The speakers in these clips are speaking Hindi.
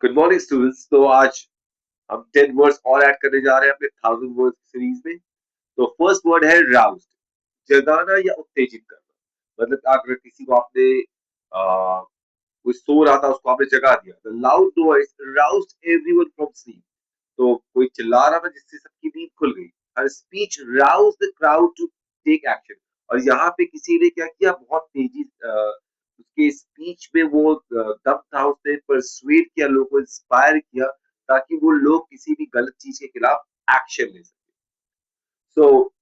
Good morning students. तो आज हम 10 वर्ड्स और ऐड करने जा रहे हैं अपने 1000 वर्ड्स सीरीज में। तो फर्स्ट वर्ड है राउस्ड, जगाना या उत्तेजित करना। मतलब अगर किसी को आपने कोई सो रहा था उसको आपने जगा दिया, the loud noise roused everyone from sleep. तो कोई चिल्ला रहा था जिससे सबकी नींद खुल गई। हर speech rouse the crowd to take action. और यहाँ पे किसी ने क्या किया, बहुत तेजी उसके स्पीच में वो दम था, उसने परसुएड किया, लोगों को इंस्पायर किया ताकि वो लोग किसी भी गलत चीज के खिलाफ एक्शन ले सके। सो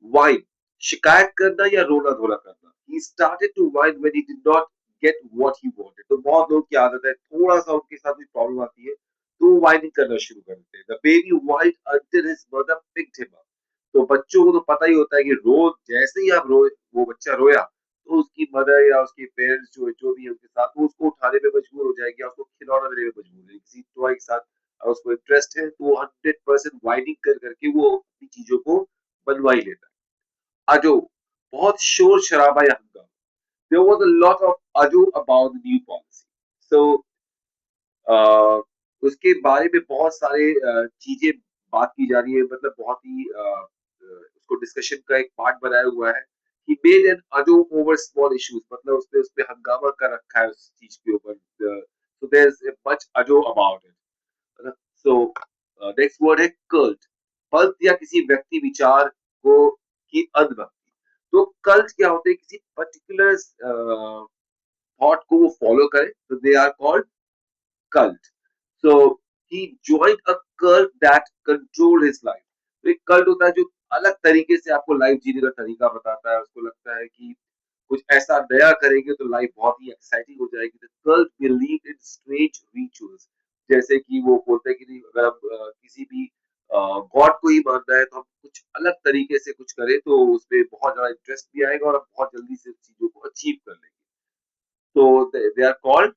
वाइन, शिकायत करना या रोना धोना करना। He started to whine when he did not get what he wanted. तो बहुत लोगों की आदत है, थोड़ा सा उनके साथ भी प्रॉब्लम आती है तो वो वाइनिंग करना शुरू कर देते हैं। The baby wind until his mother picked him up. तो बच्चों को तो पता ही होता है कि रोज जैसे ही आप रोए, वो बच्चा रोया तो उसकी मदर या उसके पेरेंट्स जो भी है उनके साथ, वो उसको उठाने में मजबूर हो जाएगी, उसको खिलौना देने में मजबूर है, किसी टॉय के साथ अगर उसको इंटरेस्ट है तो 100% वाइनिंग कर करके वो अपनी चीजों को बनवा ही लेता है। अजो, बहुत शोर शराबा या हंगामा। There was a lot of ado about the new policy. So उसके बारे में बहुत सारे चीजें बात की जा रही है, मतलब बहुत ही उसको डिस्कशन का एक पार्ट बनाया हुआ है। He made an ado over small issues, मतलब उसने उसपे हंगामा कर रखा है उस चीज के ऊपर। So there's a much ado about it, है ना? So नेक्स्ट वर्ड है कल्ट, पंथ या किसी व्यक्ति विचार को की अंधभक्ति। तो कल्ट क्या होते हैं, किसी पर्टिकुलर थॉट को वो फॉलो करे, तो they are called cult. So he joined a cult that controlled his life. तो एक कल्ट होता है जो अलग तरीके से आपको लाइफ जीने का तरीका बताता है। उसको लगता है कि कुछ ऐसा नया करेंगे तो लाइफ बहुत ही एक्साइटिंग हो जाएगी। The cult believe in strange rituals. जैसे कि वो बोलते हैं कि नहीं, अगर हम किसी भी गॉड को ही मानना है तो हम कुछ अलग तरीके से कुछ करें तो उसमें बहुत ज्यादा इंटरेस्ट भी आएगा और हम बहुत जल्दी से चीजों को अचीव कर लेंगे। तो they are called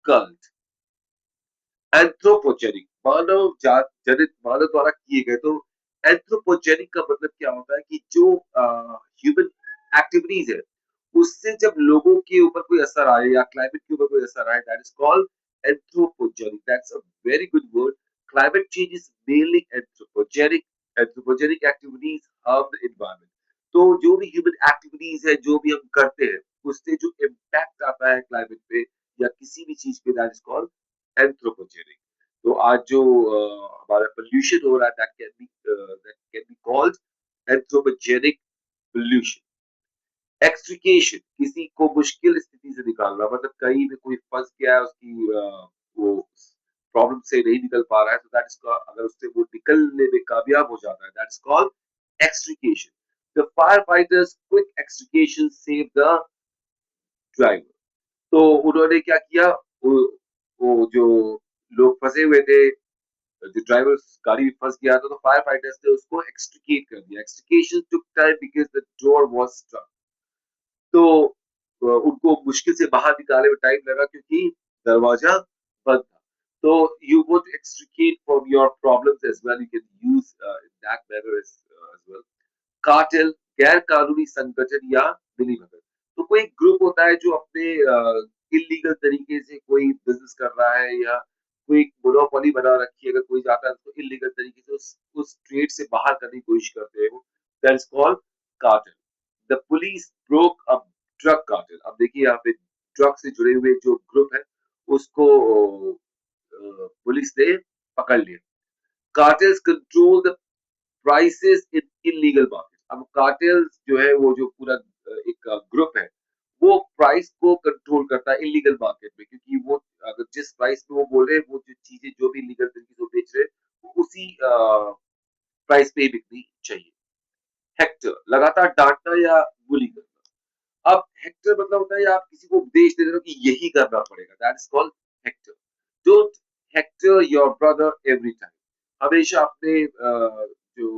cult. Anthropogenic, मानव जात जनित, मानव द्वारा किए गए। तो एंथ्रोपोजेनिक का मतलब क्या होता है कि जो ह्यूमन एक्टिविटीज है उससे जब लोगों के ऊपर कोई असर आए या क्लाइमेट के ऊपर कोई असर आए, that is called anthropogenic. That's a very good word. Climate change is mainly anthropogenic. Anthropogenic activities harm the environment. तो जो भी ह्यूमन एक्टिविटीज है, जो भी हम करते हैं, उससे जो इम्पैक्ट आता है क्लाइमेट पे या किसी भी चीज पे, दैट इज कॉल्ड एंथ्रोपोजेनिक। तो आज जो हमारा पोल्यूशन हो रहा है, that can be called anthropogenic pollution. Extrication, किसी को मुश्किल स्थिति से निकालना, मतलब कहीं भी कोई फंस गया है, उसकी वो प्रॉब्लम से नहीं निकल पा रहा है, तो दैट इज, अगर उससे वो निकलने में कामयाब हो जाता है, that is called extrication. The fire fighters quick extrication save the driver. तो उन्होंने क्या किया, वो जो लोग फंसे हुए थे, जो ड्राइवर गाड़ी में फंस गया था, तो फायर फाइटर्स ने उसको एक्सट्रिकेट कर दिया। Extrication took time because the door was struck. तो उनको मुश्किल से बाहर निकालने में टाइम लगा क्योंकि दरवाजा बंद था। तो you would extricate from your problems as well, you can use in that manner as well. Cartel, गैर कानूनी संगठन या मिलीभगत। तो कोई ग्रुप होता है जो अपने इलीगल तरीके से कोई बिजनेस कर रहा है या कोई मोनोपोली बना रखी है, अगर कोई जाता है तो इलीगल तरीके से उस ट्रेड से बाहर करने की कोशिश करते हैं, वो that is called cartel. The police broke a drug cartel. अब देखिए यहाँ पे ड्रग से जुड़े हुए जो ग्रुप है उसको पुलिस ने पकड़ लिया। Cartels control the prices in illegal market. अब कार्टेल्स जो है वो जो पूरा एक ग्रुप है, वो प्राइस को कंट्रोल करता है इलीगल मार्केट में, क्योंकि वो अगर जिस प्राइस पे वो बोल रहे हैं, वो जो चीजें जो भी लीगल तरीके से वो बेच रहे हैं, वो उसी प्राइस पे ही बिकनी चाहिए। हेक्टर, लगातार डांटना या बुली करना। अब हेक्टर मतलब होता है आप किसी को उपदेश दे रहे हो कि यही करना पड़ेगा, that is called Hector. Don't Hector your brother every time. हमेशा अपने जो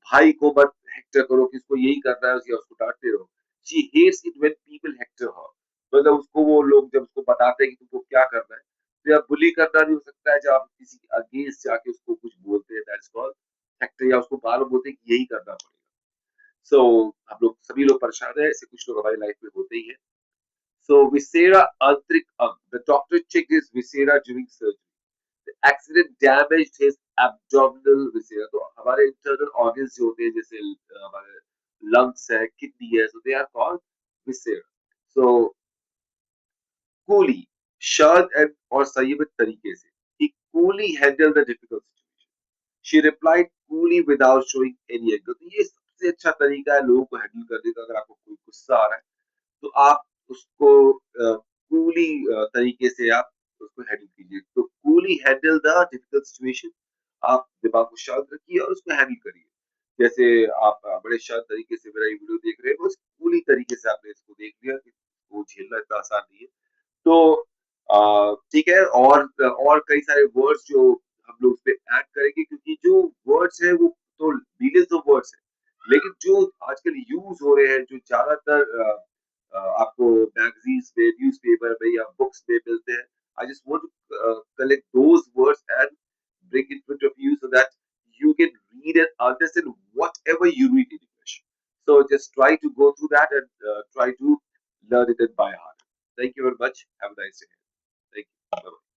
भाई को मत हेक्टर करो कि इसको यही करना है, या उसको डांटते रहो। She hates it when people hector her. मतलब उसको वो लोग जब उसको बताते हैं कि तुमको क्या करना है, तो या बुली करना भी हो सकता है जब आप किसी के अगेंस्ट जाके उसको कुछ बोलते हैं, दैट्स कॉल्ड हेक्टर, या उसको बार बोलते हैं कि यही करना पड़ेगा। सो हम लोग सभी लोग परेशान है, ऐसे कुछ लोग हमारी लाइफ में होते ही है। सो विसेरा आंतरिक अंग, the doctor check this viscera during surgery. Accident damaged his abdominal viscera. तो हमारे इंटरनल ऑर्गन्स जो होते हैं, जैसे हमारे लंग्स है, किडनी है, so they are called viscera. So coolly, शांत एंड और संयमित तरीके से, he coolly handled the difficult situation. She replied coolly without showing any anger। तो ये सबसे अच्छा तरीका है लोगों को हैंडल करने का। अगर आपको कोई गुस्सा आ रहा है तो आप उसको कूली तरीके से आप उसको हैंडल कीजिए। तो coolie handle the difficult situation, आप दिमाग को शांत रखिए और उसको हैंडल करिए। जैसे आप बड़े शांत तरीके से मेरा ये वीडियो देख रहे हैं, बस कूली तरीके से आपने इसको देख लिया कि वो झेलना इतना आसान नहीं है। तो ठीक है। और कई सारे वर्ड्स जो हम लोग उसपे ऐड करेंगे, क्योंकि जो वर्ड्स है वो तो मिलियंस ऑफ वर्ड्स है, लेकिन जो आजकल यूज हो रहे हैं, जो ज्यादातर आपको मैगजीन्स में, न्यूज़पेपर में या बुक्स में मिलते हैं, I just want to collect those words and bring it in front of you so that you can read and understand whatever you read in English. So just try to go through that and try to learn it by heart. Thank you very much. Have a nice day. Thank you. Bye-bye.